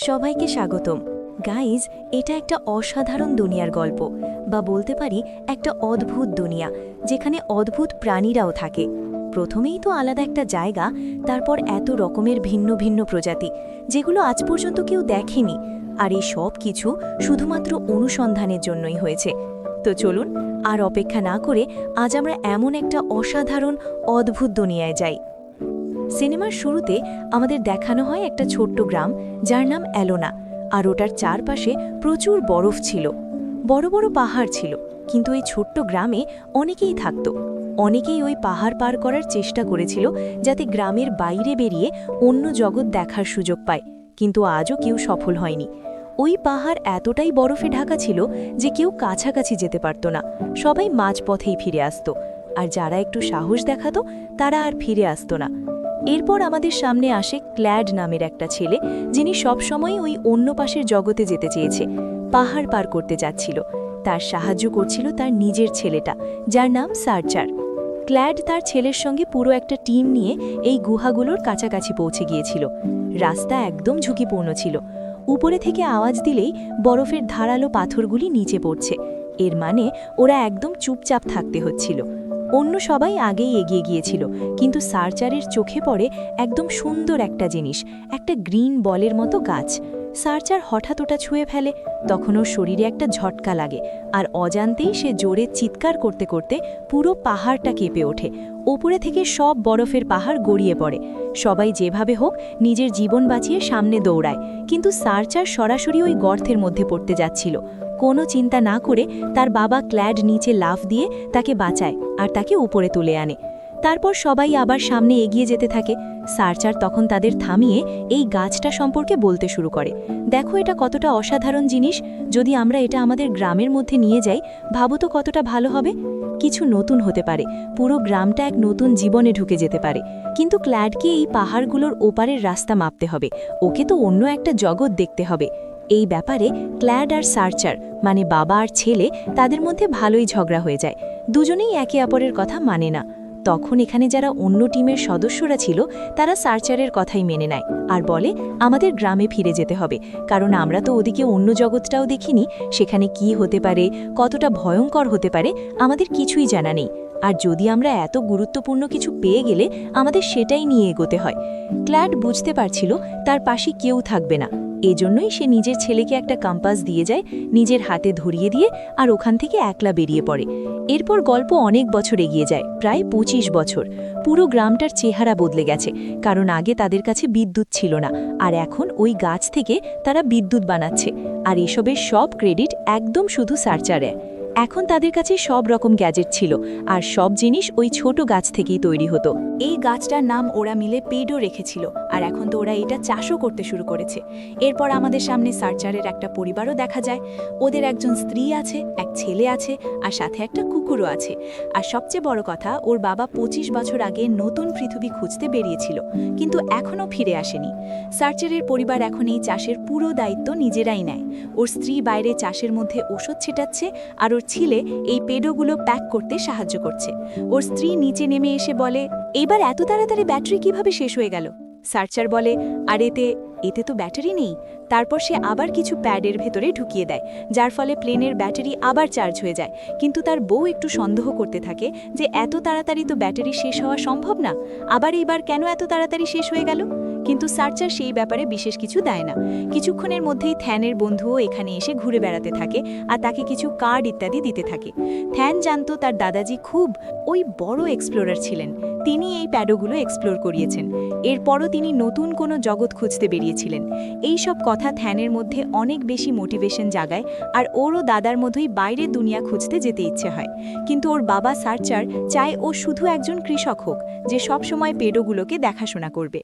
সবাইকে স্বাগতম। গাইজ, এটা একটা অসাধারণ দুনিয়ার গল্প, বা বলতে পারি একটা অদ্ভুত দুনিয়া, যেখানে অদ্ভুত প্রাণীরাও থাকে। প্রথমেই তো আলাদা একটা জায়গা, তারপর এত রকমের ভিন্ন ভিন্ন প্রজাতি, যেগুলো আজ পর্যন্ত কেউ দেখেনি। আর এই সব কিছু শুধুমাত্র অনুসন্ধানের জন্যই হয়েছে। তো চলুন আর অপেক্ষা না করে আজ আমরা এমন একটা অসাধারণ অদ্ভুত দুনিয়ায় যাই। সিনেমার শুরুতে আমাদের দেখানো হয় একটা ছোট্ট গ্রাম, যার নাম অ্যালোনা। আর ওটার চারপাশে প্রচুর বরফ ছিল, বড় বড় পাহাড় ছিল। কিন্তু এই ছোট্ট গ্রামে অনেকেই থাকত। অনেকেই ওই পাহাড় পার করার চেষ্টা করেছিল, যাতে গ্রামের বাইরে বেরিয়ে অন্য জগৎ দেখার সুযোগ পায়। কিন্তু আজও কেউ সফল হয়নি। ওই পাহাড় এতটাই বরফে ঢাকা ছিল যে কেউ কাছাকাছি যেতে পারত না। সবাই মাঝপথেই ফিরে আসত, আর যারা একটু সাহস দেখাতো তারা আর ফিরে আসত না। এরপর আমাদের সামনে আসে ক্ল্যাড নামের একটা ছেলে, যিনি সবসময় ওই অন্য পাশের জগতে যেতে চেয়েছে, পাহাড় পার করতে যাচ্ছিল। তার সাহায্য করছিল তার নিজের ছেলেটা, যার নাম সার্চার। ক্ল্যাড তার ছেলের সঙ্গে পুরো একটা টিম নিয়ে এই গুহাগুলোর কাছাকাছি পৌঁছে গিয়েছিল। রাস্তা একদম ঝুঁকিপূর্ণ ছিল। উপরে থেকে আওয়াজ দিলেই বরফের ধারালো পাথরগুলি নিচে পড়ছে। এর মানে ওরা একদম চুপচাপ থাকতে হচ্ছিল। অন্য সবাই আগেই এগিয়ে গিয়েছিল, কিন্তু সার্চারের চোখে পড়ে একদম সুন্দর একটা জিনিস, একটা গ্রিন বলের মতো গাছ। সার্চার হঠাৎ ওটা ছুঁয়ে ফেলে। তখন ওর শরীরে একটা ঝটকা লাগে, আর অজান্তেই সে জোরে চিৎকার করতে করতে পুরো পাহাড়টা কেঁপে ওঠে। ওপরে থেকে সব বরফের পাহাড় গড়িয়ে পড়ে। সবাই যেভাবে হোক নিজের জীবন বাঁচিয়ে সামনে দৌড়ায়, কিন্তু সার্চার সরাসরি ওই গর্তের মধ্যে পড়তে যাচ্ছিল। কোনো চিন্তা না করে তার বাবা ক্ল্যাড নিচে লাফ দিয়ে তাকে বাঁচায় আর তাকে উপরে তুলে আনে। তারপর সবাই আবার সামনে এগিয়ে যেতে থাকে। সার্চার তখন তাদের থামিয়ে এই গাছটা সম্পর্কে বলতে শুরু করে, দেখো এটা কতটা অসাধারণ জিনিস। যদি আমরা এটা আমাদের গ্রামের মধ্যে নিয়ে যাই, ভাবো তো কতটা ভালো হবে। কিছু নতুন হতে পারে, পুরো গ্রামটা এক নতুন জীবনে ঢুকে যেতে পারে। কিন্তু ক্ল্যাডকে এই পাহাড়গুলোর ওপারের রাস্তা মাপতে হবে, ওকে তো অন্য একটা জগৎ দেখতে হবে। এই ব্যাপারে ক্ল্যাড আর সার্চার, মানে বাবা আর ছেলে, তাদের মধ্যে ভালোই ঝগড়া হয়ে যায়। দুজনেই একে অপরের কথা মানে না। তখন এখানে যারা অন্য টিমের সদস্যরা ছিল, তারা সার্চারের কথাই মেনে নেয় আর বলে, আমাদের গ্রামে ফিরে যেতে হবে, কারণ আমরা তো ওদিকে অন্য জগৎটাও দেখিনি। সেখানে কি হতে পারে, কতটা ভয়ঙ্কর হতে পারে, আমাদের কিছুই জানা নেই। আর যদি আমরা এত গুরুত্বপূর্ণ কিছু পেয়ে গেলে আমাদের সেটাই নিয়ে এগোতে হয়। ক্ল্যাড বুঝতে পারছিল তার পাশে কেউ থাকবে না। এজন্যই সে নিজের ছেলেকে একটা কম্পাস দিয়ে যায়, নিজের হাতে ধরিয়ে দিয়ে, আর ওখান থেকে একলা বেরিয়ে পড়ে। এরপর গল্প অনেক বছর এগিয়ে যায়, প্রায় 25 বছর। পুরো গ্রামটার চেহারা বদলে গেছে, কারণ আগে তাদের কাছে বিদ্যুৎ ছিল না, আর এখন ওই গাছ থেকে তারা বিদ্যুৎ বানাচ্ছে। আর এসবের সব ক্রেডিট একদম শুধু সার্চারে। এখন তাদের কাছে সব রকম গ্যাজেট ছিল, আর সব জিনিস ওই ছোট গাছ থেকেই তৈরি হতো। এই গাছটার নাম ওরা মিলে পেডো রেখেছিল, আর এখন তো ওরা এটা চাষও করতে শুরু করেছে। এরপর আমাদের সামনে সার্চারের একটা পরিবারও দেখা যায়। ওদের একজন স্ত্রী আছে, এক ছেলে আছে, আর সাথে একটা কুকুরও আছে। আর সবচেয়ে বড় কথা, ওর বাবা 25 বছর আগে নতুন পৃথিবী খুঁজতে বেরিয়েছিল, কিন্তু এখনও ফিরে আসেনি। সার্চারের পরিবার এখন এই চাষের পুরো দায়িত্ব নিজেরাই নেয়। ওর স্ত্রী বাইরে চাষের মধ্যে ওষুধ ছিটাচ্ছে, আর ওর ছেলে এই পেডোগুলো প্যাক করতে সাহায্য করছে। ওর স্ত্রী নিচে নেমে এসে বলে, এইবার এত তাড়াতাড়ি ব্যাটারি কিভাবে শেষ হয়ে গেল? সার্চার বলে, আর এতে তো ব্যাটারি নেই। তারপর সে আবার কিছু প্যাডের ভেতরে ঢুকিয়ে দেয়, যার ফলে প্লেনের ব্যাটারি আবার চার্জ হয়ে যায়। কিন্তু তার বউ একটু সন্দেহ করতে থাকে যে এত তাড়াতাড়ি তো ব্যাটারি শেষ হওয়া সম্ভব না, আবার এইবার কেন এত তাড়াতাড়ি শেষ হয়ে গেল? কিন্তু সার্চার সেই ব্যাপারে বিশেষ কিছু দেয় না। কিছুক্ষণের মধ্যেই থ্যানের বন্ধুও এখানে এসে ঘুরে বেড়াতে থাকে, আর তাকে কিছু কার্ড ইত্যাদি দিতে থাকে। থ্যান জানতো তার দাদাজি খুব ওই বড় এক্সপ্লোরার ছিলেন, তিনি এই প্যাডোগুলো এক্সপ্লোর করিয়েছেন। এরপরও তিনি নতুন কোনো জগৎ খুঁজতে বেরিয়েছিলেন। এই সব কথা থ্যানের মধ্যে অনেক বেশি মোটিভেশন জাগায়, আর ওরও দাদার মধ্যেই বাইরের দুনিয়া খুঁজতে যেতে ইচ্ছে হয়। কিন্তু ওর বাবা সার্চার চায় ও শুধু একজন কৃষক হোক, যে সব সময় পেডোগুলোকে দেখাশোনা করবে।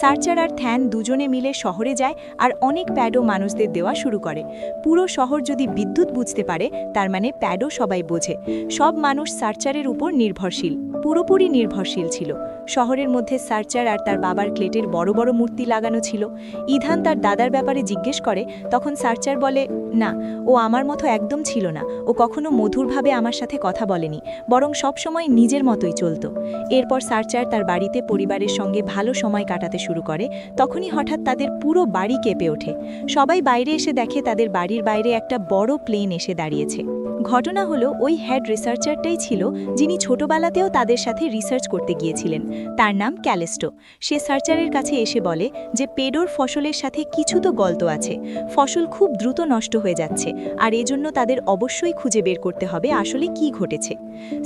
সার্চার আর থ্যান দুজনে মিলে শহরে যায়, আর অনেক প্যাডো মানুষদের দেওয়া শুরু করে। পুরো শহর যদি বিদ্যুৎ বুঝতে পারে, তার মানে প্যাডো সবাই বোঝে। সব মানুষ সার্চারের উপর নির্ভরশীল, পুরোপুরি নির্ভরশীল ছিল। শহরের মধ্যে সার্চার আর তার বাবার ক্লেটের বড় বড় মূর্তি লাগানো ছিল। ইথান তার দাদার ব্যাপারে জিজ্ঞেস করে, তখন সার্চার বলে, না, ও আমার মতো একদম ছিল না। ও কখনো মধুরভাবে আমার সাথে কথা বলেনি, বরং সবসময় নিজের মতোই চলত। এরপর সার্চার তার বাড়িতে পরিবারের সঙ্গে ভালো সময় কাটাতে শুরু করে। তখনই হঠাৎ তাদের পুরো বাড়ি কেঁপে ওঠে। সবাই বাইরে এসে দেখে তাদের বাড়ির বাইরে একটা বড় প্লেন এসে দাঁড়িয়েছে। ঘটনা হলো, ওই হেড রিসার্চারটাই ছিল যিনি ছোটবেলাতেও তাদের সাথে রিসার্চ করতে গিয়েছিলেন। তার নাম ক্যালিস্টো। সে সার্চারের কাছে এসে বলে যে পেডোর ফসলের সাথে কিছু তো গল্প আছে। ফসল খুব দ্রুত নষ্ট হয়ে যাচ্ছে, আর এজন্য তাদের অবশ্যই খুঁজে বের করতে হবে আসলে কি ঘটেছে।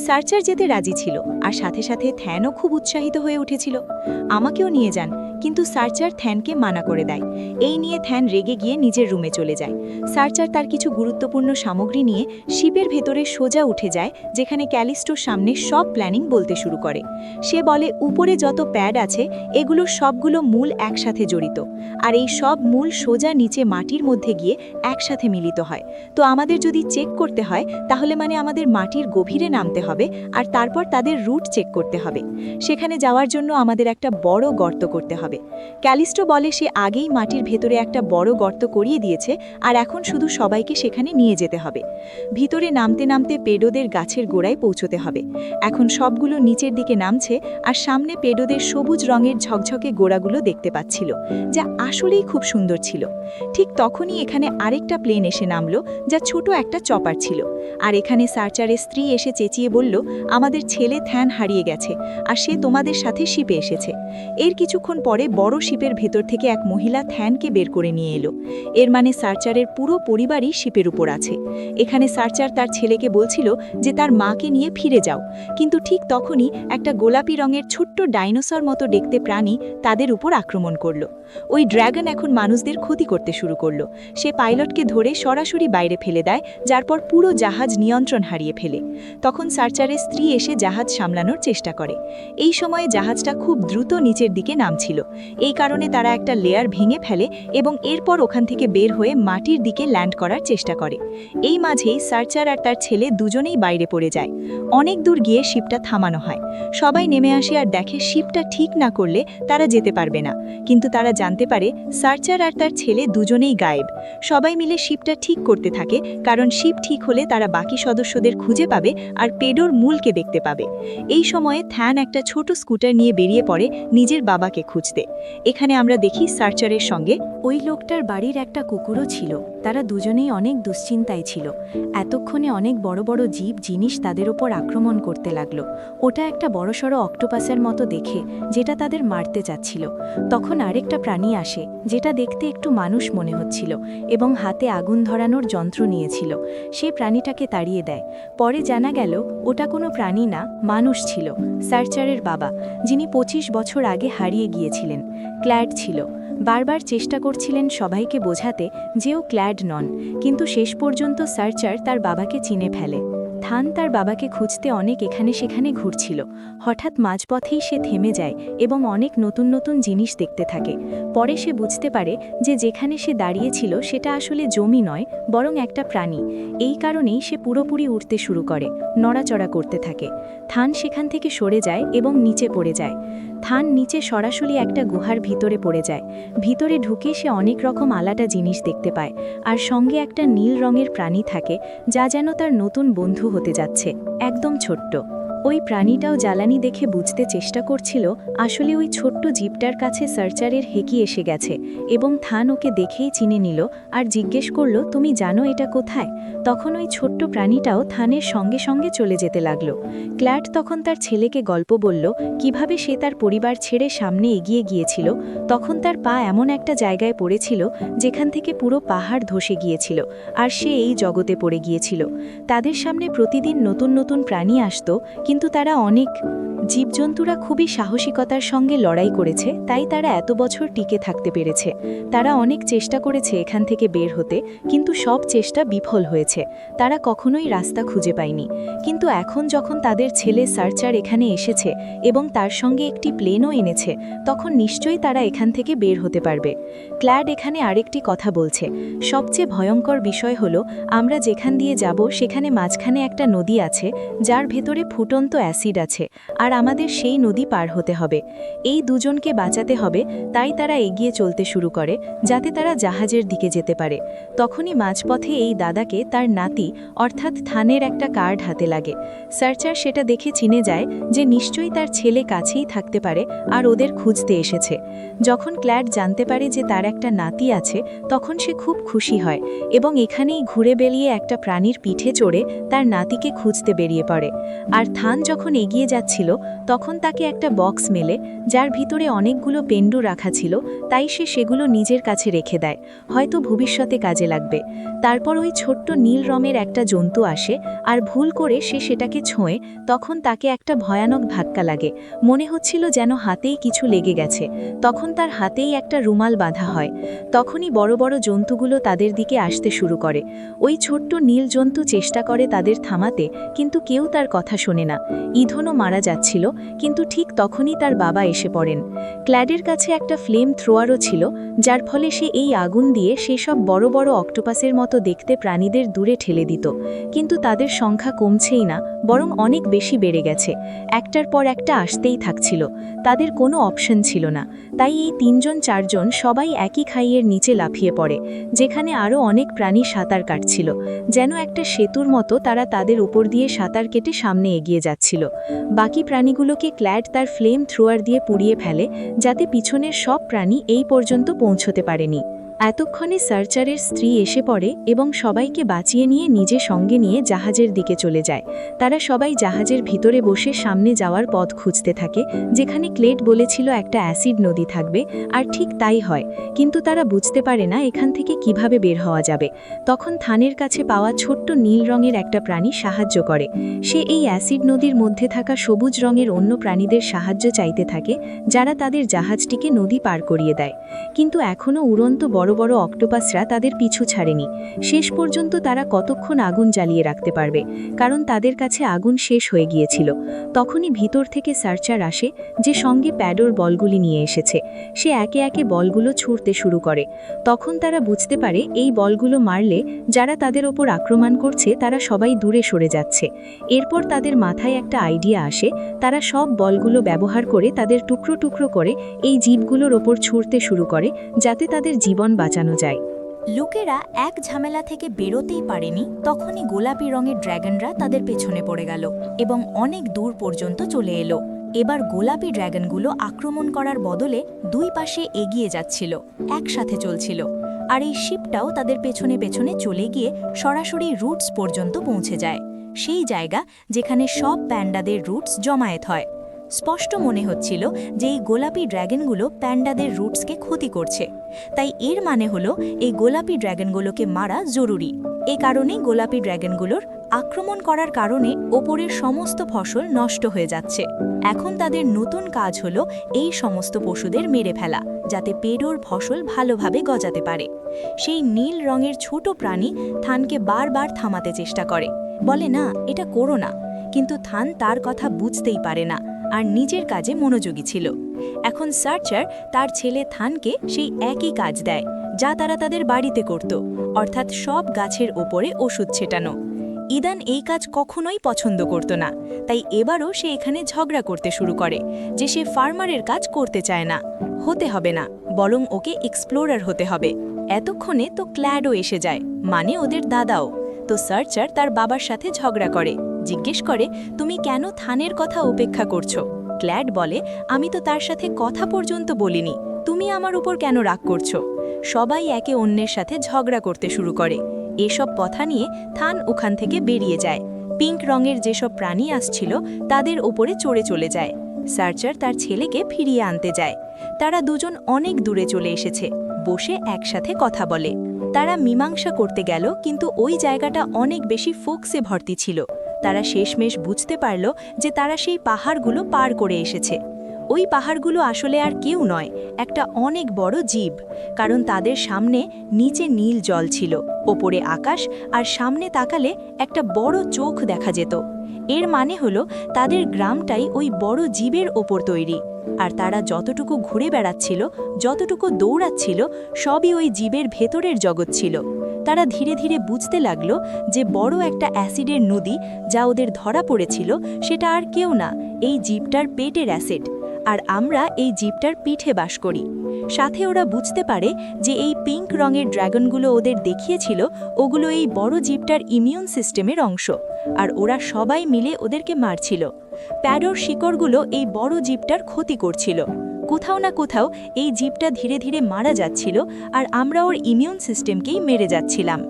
সার্চার যেতে রাজি ছিল, আর সাথে সাথে থ্যানও খুব উৎসাহিত হয়ে উঠেছিল। আমাকেও নিয়ে যান, কিন্তু সার্চার থ্যানকে মানা করে দেয়। এই নিয়ে থ্যান রেগে গিয়ে নিজের রুমে চলে যায়। সার্চার তার কিছু গুরুত্বপূর্ণ সামগ্রী নিয়ে শিপের ভেতরে সোজা উঠে যায়, যেখানে ক্যালিস্টোর সামনে সব প্ল্যানিং বলতে শুরু করে। সে বলে, উপরে যত প্যাড আছে এগুলোর সবগুলো মূল একসাথে জড়িত, আর এই সব মূল সোজা নিচে মাটির মধ্যে গিয়ে একসাথে মিলিত হয়। তো আমাদের যদি চেক করতে হয়, তাহলে মানে আমাদের মাটির গভীরে নামতে হবে, আর তারপর তাদের রুট চেক করতে হবে। সেখানে যাওয়ার জন্য আমাদের একটা বড় গর্ত করতে হবে। ক্যালিস্টো বলে সে আগেই মাটির ভেতরে একটা বড় গর্ত করিয়ে দিয়েছে, আর এখন শুধু সবাইকে সেখানে নিয়ে যেতে হবে। ভিতরে নামতে নামতে পেডোদের গাছের গোড়ায় পৌঁছতে হবে। এখন সবগুলো নিচের দিকে নামছে, আর সামনে পেডোদের সবুজ রঙের ঝকঝকে গোড়াগুলো দেখতে পাচ্ছিল, যা আসলেই খুব সুন্দর ছিল। ঠিক তখনই এখানে আরেকটা প্লেন এসে নামলো, যা ছোট একটা চপার ছিল। আর এখানে সার্চারের স্ত্রী এসে চেঁচিয়ে বলল, আমাদের ছেলে থ্যান হারিয়ে গেছে, আর সে তোমাদের সাথে শিপে এসেছে। এর কিছুক্ষণ পরে বড় শিপের ভেতর থেকে এক মহিলা থ্যানকে বের করে নিয়ে এলো। এর মানে সার্চারের পুরো পরিবারই শিপের উপর আছে। এখানে সার্চার তার ছেলেকে বলছিল যে তার মাকে নিয়ে ফিরে যাও, কিন্তু ঠিক তখনই একটা গোলাপি রঙের ছোট্ট ডাইনোসর মতো দেখতে প্রাণী তাদের উপর আক্রমণ করলো। ওই ড্র্যাগন এখন মানুষদের ক্ষতি করতে শুরু করলো। সে পাইলটকে ধরে সরাসরি বাইরে ফেলে দেয়, যার পর পুরো জাহাজ নিয়ন্ত্রণ হারিয়ে ফেলে। তখন সার্চারের স্ত্রী এসে জাহাজ সামলানোর চেষ্টা করে। এই সময়ে জাহাজটা খুব দ্রুত নিচের দিকে নামছিল। এই কারণে তারা একটা লেয়ার ভেঙে ফেলে এবং এরপর ওখান থেকে বের হয়ে মাটির দিকে ল্যান্ড করার চেষ্টা করে। এই মাঝেই সার্চার আর তার ছেলে দুজনেই বাইরে পড়ে যায়। অনেক দূর গিয়ে শিপটা থামানো হয়। সবাই নেমে আসে আর দেখে শিপটা ঠিক না করলে তারা যেতে পারবে না। কিন্তু তারা জানতে পারে সার্চার আর তার ছেলে দুজনেই গায়েব। সবাই মিলে শিপটা ঠিক করতে থাকে, কারণ শিপ ঠিক হলে তারা বাকি সদস্যদের খুঁজে পাবে আর পেডোর মূলকে দেখতে পাবে। এই সময়ে থ্যান একটা ছোট স্কুটার নিয়ে বেরিয়ে পড়ে নিজের বাবাকে খুঁজতে। এখানে আমরা দেখি সার্চারের সঙ্গে ওই লোকটার বাড়ির একটা কুকুরও ছিল। তারা দুজনেই অনেক দুশ্চিন্তায় ছিল। এতক্ষণে অনেক বড় বড় জীব জিনিস তাদের ওপর আক্রমণ করতে লাগলো। ওটা একটা বড়সড় অক্টোপাসের মতো দেখে, যেটা তাদের মারতে চাচ্ছিল। তখন আরেকটা প্রাণী আসে, যেটা দেখতে একটু মানুষ মনে হচ্ছিল এবং হাতে আগুন ধরানোর যন্ত্র নিয়েছিল। সে প্রাণীটাকে তাড়িয়ে দেয়। পরে জানা গেল ওটা কোনো প্রাণী না, মানুষ ছিল, সার্চারের বাবা, যিনি 25 বছর আগে হারিয়ে গিয়েছিলেন। ক্ল্যাড ছিল। বারবার চেষ্টা করছিলেন সবাইকে বোঝাতে যে ও ক্ল্যাড নন, কিন্তু শেষ পর্যন্ত সার্চার তার বাবাকে চিনে ফেলে। থান তার বাবাকে খুঁজতে অনেক এখানে সেখানে ঘুরছিল। হঠাৎ মাঝপথেই সে থেমে যায় এবং অনেক নতুন নতুন জিনিস দেখতে থাকে। পরে সে বুঝতে পারে যে যেখানে সে দাঁড়িয়েছিল সেটা আসলে জমি নয়, বরং একটা প্রাণী। এই কারণেই সে পুরোপুরি উঠতে শুরু করে, নড়াচড়া করতে থাকে। থান সেখান থেকে সরে যায় এবং নিচে পড়ে যায়। থান নিচে সরাসরি একটা গুহার ভিতরে পড়ে যায়। ভিতরে ঢুকে সে অনেক রকম আলাদা জিনিস দেখতে পায়, আর সঙ্গে একটা নীল রঙের প্রাণী থাকে, যা যেন তার নতুন বন্ধু হতে যাচ্ছে, একদম ছোট্ট। ওই প্রাণীটাও জ্বালানি দেখে বুঝতে চেষ্টা করছিল আসলে ওই ছোট্ট জীবটার কাছে সার্চারের হেকি এসে গেছে, এবং থান ওকে দেখেই চিনে নিল আর জিজ্ঞেস করল, তুমি জানো এটা কোথায়? তখন ওই ছোট্ট প্রাণীটাও থানের সঙ্গে সঙ্গে চলে যেতে লাগলো। ক্ল্যাড তখন তার ছেলেকে গল্প বলল কিভাবে সে তার পরিবার ছেড়ে সামনে এগিয়ে গিয়েছিল। তখন তার পা এমন একটা জায়গায় পড়েছিল যেখান থেকে পুরো পাহাড় ধসে গিয়েছিল, আর সে এই জগতে পড়ে গিয়েছিল। তাদের সামনে প্রতিদিন নতুন নতুন প্রাণী আসত, কিন্তু তারা অনেক জীবজন্তুরা খুবই সাহসিকতার সঙ্গে লড়াই করেছে, তাই তারা এত বছর টিকে থাকতে পেরেছে। তারা অনেক চেষ্টা করেছে এখান থেকে বের হতে, কিন্তু সব চেষ্টা বিফল হয়েছে। তারা কখনোই রাস্তা খুঁজে পায়নি। কিন্তু এখন যখন তাদের ছেলে সার্চার এখানে এসেছে এবং তার সঙ্গে একটি প্লেনও এনেছে, তখন নিশ্চয়ই তারা এখান থেকে বের হতে পারবে। ক্ল্যাড এখানে আরেকটি কথা বলছে, সবচেয়ে ভয়ঙ্কর বিষয় হলো আমরা যেখান দিয়ে যাব সেখানে মাঝখানে একটা নদী আছে, যার ভেতরে ফুটন্ত অ্যাসিড আছে, আর আমাদের সেই নদী পার হতে হবে। এই দুজনকে বাঁচাতে হবে, তাই তারা এগিয়ে চলতে শুরু করে যাতে তারা জাহাজের দিকে যেতে পারে। তখনই মাঝপথে এই দাদাকে তার নাতি অর্থাৎ থানের একটা কার্ড হাতে লাগে। সার্চার সেটা দেখে চিনে যায় যে নিশ্চয়ই তার ছেলে কাছেই থাকতে পারে আর ওদের খুঁজতে এসেছে। যখন ক্ল্যাড জানতে পারে যে তার একটা নাতি আছে, তখন সে খুব খুশি হয় এবং এখানেই ঘুরে বেরিয়ে একটা প্রাণীর পিঠে চড়ে তার নাতিকে খুঁজতে বেরিয়ে পড়ে। আর থান যখন এগিয়ে যাচ্ছিল, তখন তাকে একটা বক্স মেলে যার ভিতরে অনেকগুলো পেন্ডু রাখা ছিল, তাই সে সেগুলো নিজের কাছে রেখে দেয়, হয়তো ভবিষ্যতে কাজে লাগবে। তারপর ওই ছোট্ট নীল রঙের একটা জন্তু আসে আর ভুল করে সে সেটাকে ছোঁয়ে, তখন তাকে একটা ভয়ানক ধাক্কা লাগে। মনে হচ্ছিল যেন হাতেই কিছু লেগে গেছে। তখন তার হাতেই একটা রুমাল বাঁধা হয়। তখনই বড় বড় জন্তুগুলো তাদের দিকে আসতে শুরু করে। ওই ছোট্ট নীল জন্তু চেষ্টা করে তাদের থামাতে, কিন্তু কেউ তার কথা শোনে না। ইধনও মারা যাচ্ছিল, কিন্তু ঠিক তখনই তার বাবা এসে পড়েন। ক্ল্যাডের কাছে একটা ফ্লেম থ্রোয়ারও ছিল, যার ফলে সে এই আগুন দিয়ে সেসব বড় বড় অক্টোপাসের মতো দেখতে প্রাণীদের দূরে ঠেলে দিত। কিন্তু তাদের সংখ্যা কমছেই না, বরং অনেক বেশি বেড়ে গেছে। একটার পর একটা আসতেই থাকছিল। তাদের কোনো অপশন ছিল না। তাই এই 3-4 সবাই একই খাইয়ের নিচে লাফিয়ে পড়ে, যেখানে আরও অনেক প্রাণী সাঁতার কাটছিল। যেন একটা সেতুর মতো তারা তাদের উপর দিয়ে সাঁতার কেটে সামনে এগিয়ে যাচ্ছিল। বাকি প্রাণীগুলোকে ক্ল্যাড তার ফ্লেম থ্রোয়ার দিয়ে পুড়িয়ে ফেলে, যাতে পিছনের সব প্রাণী এই পর্যন্ত পৌঁছতে পারেনি। এতক্ষণে সার্চারের স্ত্রী এসে পড়ে এবং সবাইকে বাঁচিয়ে নিয়ে নিজে সঙ্গে নিয়ে জাহাজের দিকে চলে যায়। তারা সবাই জাহাজের ভিতরে বসে সামনে যাওয়ার পথ খুঁজতে থাকে, যেখানে ক্লেড বলেছিল একটা অ্যাসিড নদী থাকবে, আর ঠিক তাই হয়। কিন্তু তারা বুঝতে পারে না এখান থেকে কিভাবে বের হওয়া যাবে। তখন থানের কাছে পাওয়া ছোট্ট নীল রঙের একটা প্রাণী সাহায্য করে। সে এই অ্যাসিড নদীর মধ্যে থাকা সবুজ রঙের অন্য প্রাণীদের সাহায্য চাইতে থাকে, যারা তাদের জাহাজটিকে নদী পার করিয়ে দেয়। কিন্তু এখনও উড়ন্ত বড় বড় অক্টোপাসরা তাদের পিছু ছাড়েনি। শেষ পর্যন্ত তারা কতক্ষণ আগুন জ্বালিয়ে রাখতে পারবে, কারণ তাদের কাছে আগুন শেষ হয়ে গিয়েছিল। তখনই ভিতর থেকে সার্চার আসে, যে সঙ্গে প্যাডোর বলগুলি নিয়ে এসেছে। সে একে একে বলগুলো ছুঁড়তে শুরু করে। তখন তারা বুঝতে পারে এই বলগুলো মারলে যারা তাদের ওপর আক্রমণ করছে তারা সবাই দূরে সরে যাচ্ছে। এরপর তাদের মাথায় একটা আইডিয়া আসে। তারা সব বলগুলো ব্যবহার করে তাদের টুকরো টুকরো করে এই জীবগুলোর ওপর ছুঁড়তে শুরু করে, যাতে তাদের জীবন বাঁচানো যায়। লোকেরা এক ঝামেলা থেকে বেরোতেই পারেনি, তখনই গোলাপি রঙের ড্র্যাগনরা তাদের পেছনে পড়ে গেল এবং অনেক দূর পর্যন্ত চলে এলো। এবার গোলাপি ড্র্যাগনগুলো আক্রমণ করার বদলে দুই পাশে এগিয়ে যাচ্ছিল, একসাথে চলছিল। আর এই শিপটাও তাদের পেছনে পেছনে চলে গিয়ে সরাসরি রুটস পর্যন্ত পৌঁছে যায়, সেই জায়গা যেখানে সব প্যান্ডাদের রুটস জমায়েত হয়। স্পষ্ট মনে হচ্ছিল যে এই গোলাপি ড্র্যাগনগুলো প্যান্ডাদের রুটসকে ক্ষতি করছে। তাই এর মানে হলো এই গোলাপি ড্র্যাগনগুলোকে মারা জরুরি। এ কারণেই গোলাপি ড্র্যাগনগুলোর আক্রমণ করার কারণে ওপরের সমস্ত ফসল নষ্ট হয়ে যাচ্ছে। এখন তাদের নতুন কাজ হলো এই সমস্ত পশুদের মেরে ফেলা, যাতে পেডোর ফসল ভালোভাবে গজাতে পারে। সেই নীল রঙের ছোট প্রাণী থানকে বারবার থামাতে চেষ্টা করে, বলে না এটা করো না, কিন্তু থান তার কথা বুঝতেই পারে না আর নিজের কাজে মনোযোগী ছিল। এখন সার্চার তার ছেলে থানকে সেই একই কাজ দেয় যা তারা তাদের বাড়িতে করত, অর্থাৎ সব গাছের ওপরে ওষুধ ছেটানো। ইদান এই কাজ কখনোই পছন্দ করত না, তাই এবারও সে এখানে ঝগড়া করতে শুরু করে যে সে ফার্মারের কাজ করতে চায় না, হতে হবে না, বরং ওকে এক্সপ্লোরার হতে হবে। এতক্ষণে তো ক্ল্যাডও এসে যায়, মানে ওদের দাদাও। তো সার্চার তার বাবার সাথে ঝগড়া করে, জিজ্ঞেস করে তুমি কেন থানের কথা উপেক্ষা করছো। ক্ল্যাড বলে আমি তো তার সাথে কথা পর্যন্ত বলিনি, তুমি আমার উপর কেন রাগ করছো। সবাই একে অন্যের সাথে ঝগড়া করতে শুরু করে। এসব কথা নিয়ে থান ওখান থেকে বেরিয়ে যায়। পিঙ্ক রঙের যেসব প্রাণী আসছিল তাদের ওপরে চড়ে চলে যায়। সার্চার তার ছেলেকে ফিরিয়ে আনতে যায়। তারা দুজন অনেক দূরে চলে এসেছে, বসে একসাথে কথা বলে। তারা মীমাংসা করতে গেল, কিন্তু ওই জায়গাটা অনেক বেশি ফোকসে ভর্তি ছিল। তারা শেষমেশ বুঝতে পারল যে তারা সেই পাহাড়গুলো পার করে এসেছে। ওই পাহাড়গুলো আসলে আর কেউ নয়, একটা অনেক বড় জীব, কারণ তাদের সামনে নিচে নীল জল ছিল, ওপরে আকাশ, আর সামনে তাকালে একটা বড় চোখ দেখা যেত। এর মানে হলো তাদের গ্রামটাই ওই বড় জীবের ওপর তৈরি, আর তারা যতটুকু ঘুরে বেড়াচ্ছিল, যতটুকু দৌড়াচ্ছিল, সবই ওই জীবের ভেতরের জগৎ ছিল। তারা ধীরে ধীরে বুঝতে লাগলো যে বড় একটা অ্যাসিডের নদী যা ওদের ধরা পড়েছিল সেটা আর কেউ না, এই জীবটার পেটের অ্যাসিড। আর আমরা এই জীবটার পিঠে বাস করি। সাথে ওরা বুঝতে পারে যে এই পিঙ্ক রঙের ড্রাগনগুলো ওদের দেখিয়েছিল ওগুলো এই বড় জীবটার ইমিউন সিস্টেমের অংশ, আর ওরা সবাই মিলে ওদেরকে মারছিল। প্যাডোর শিকড়গুলো এই বড় জীবটার ক্ষতি করছিল। কোথাও না কোথাও এই জীবটা ধীরে ধীরে মারা যাচ্ছিল, আর আমরা ওর ইমিউন সিস্টেমকেই মেরে যাচ্ছিলাম।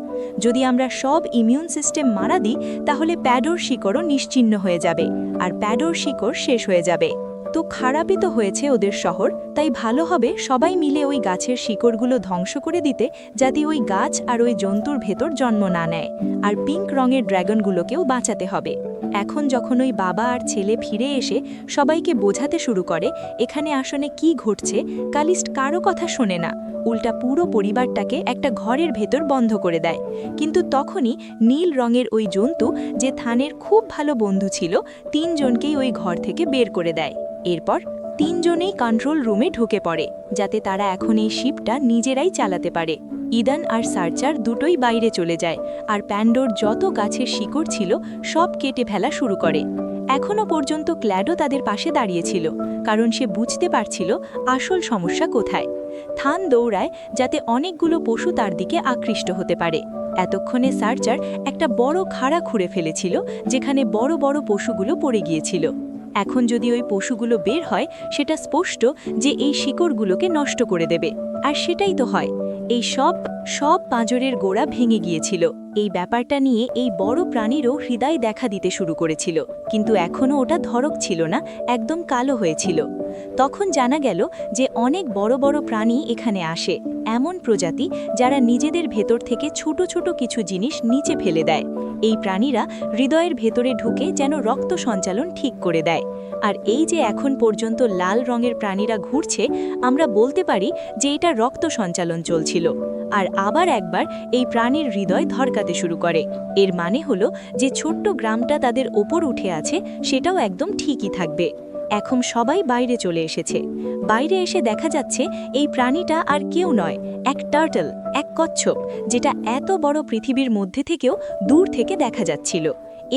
যদি আমরা সব ইমিউন সিস্টেম মারা দিই তাহলে প্যাডোর শিকড়ও নিশ্চিহ্ন হয়ে যাবে, আর প্যাডোর শিকড় শেষ হয়ে যাবে। তো খারাপই তো হয়েছে ওদের শহর, তাই ভালো হবে সবাই মিলে ওই গাছের শিকড়গুলো ধ্বংস করে দিতে, যাতে ওই গাছ আর ওই জন্তুর ভেতর জন্ম না নেয়। আর পিঙ্ক রঙের ড্রাগনগুলোকেও বাঁচাতে হবে। এখন যখন ওই বাবা আর ছেলে ফিরে এসে সবাইকে বোঝাতে শুরু করে এখানে আসলে কি ঘটছে, কালিস্ট কারো কথা শোনে না, উল্টা পুরো পরিবারটাকে একটা ঘরের ভেতর বন্ধ করে দেয়। কিন্তু তখনই নীল রঙের ওই জন্তু, যে থানের খুব ভালো বন্ধু ছিল, তিনজনকেই ওই ঘর থেকে বের করে দেয়। এরপর তিনজনেই কন্ট্রোল রুমে ঢুকে পড়ে, যাতে তারা এখন এই শিপটা নিজেরাই চালাতে পারে। ইদান আর সার্চার দুটোই বাইরে চলে যায়, আর প্যান্ডোর যত গাছের শিকড় ছিল সব কেটে ফেলা শুরু করে। এখনও পর্যন্ত ক্ল্যাডো তাদের পাশে দাঁড়িয়েছিল, কারণ সে বুঝতে পারছিল আসল সমস্যা কোথায়। থান দৌড়ায় যাতে অনেকগুলো পশু তার দিকে আকৃষ্ট হতে পারে। এতক্ষণে সার্চার একটা বড় খাড়া খুঁড়ে ফেলেছিল, যেখানে বড় বড় পশুগুলো পড়ে গিয়েছিল। এখন যদি ওই পশুগুলো বের হয় সেটা স্পষ্ট যে এই শিকড়গুলোকে নষ্ট করে দেবে, আর সেটাই তো হয়। এই সব পাঁজরের গোড়া ভেঙে গিয়েছিল। এই ব্যাপারটা নিয়ে এই বড় প্রাণীরও হৃদয় দেখা দিতে শুরু করেছিল, কিন্তু এখনও ওটা ধরক ছিল না, একদম কালো হয়েছিল। তখন জানা গেল যে অনেক বড় বড় প্রাণী এখানে আসে, এমন প্রজাতি যারা নিজেদের ভেতর থেকে ছোট ছোট কিছু জিনিস নিচে ফেলে দেয়। এই প্রাণীরা হৃদয়ের ভেতরে ঢুকে যেন রক্ত সঞ্চালন ঠিক করে দেয়। আর এই যে এখন পর্যন্ত লাল রঙের প্রাণীরা ঘুরছে, আমরা বলতে পারি যে এটা রক্ত সঞ্চালন চলছিল। আর আবার একবার এই প্রাণীর হৃদয় ধড়কাতে শুরু করে। এর মানে হলো যে ছোট্ট গ্রামটা তাদের ওপর উঠে আছে, সেটাও একদম ঠিকই থাকবে। এখন সবাই বাইরে চলে এসেছে। বাইরে এসে দেখা যাচ্ছে এই প্রাণীটা আর কেউ নয়, এক টার্টল, এক কচ্ছপ, যেটা এত বড় পৃথিবীর মধ্যে থেকেও দূর থেকে দেখা যাচ্ছিল।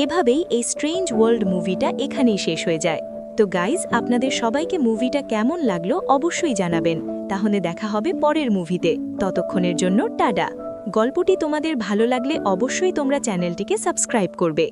এভাবেই এই স্ট্রেঞ্জ ওয়ার্ল্ড মুভিটা এখানেই শেষ হয়ে যায়। তো গাইজ, আপনাদের সবাইকে মুভিটা কেমন লাগলো অবশ্যই জানাবেন। তাহলে দেখা হবে পরের মুভিতে। ততক্ষণের জন্য টাটা। গল্পটি তোমাদের ভালো লাগলে অবশ্যই তোমরা চ্যানেলটিকে সাবস্ক্রাইব করবে।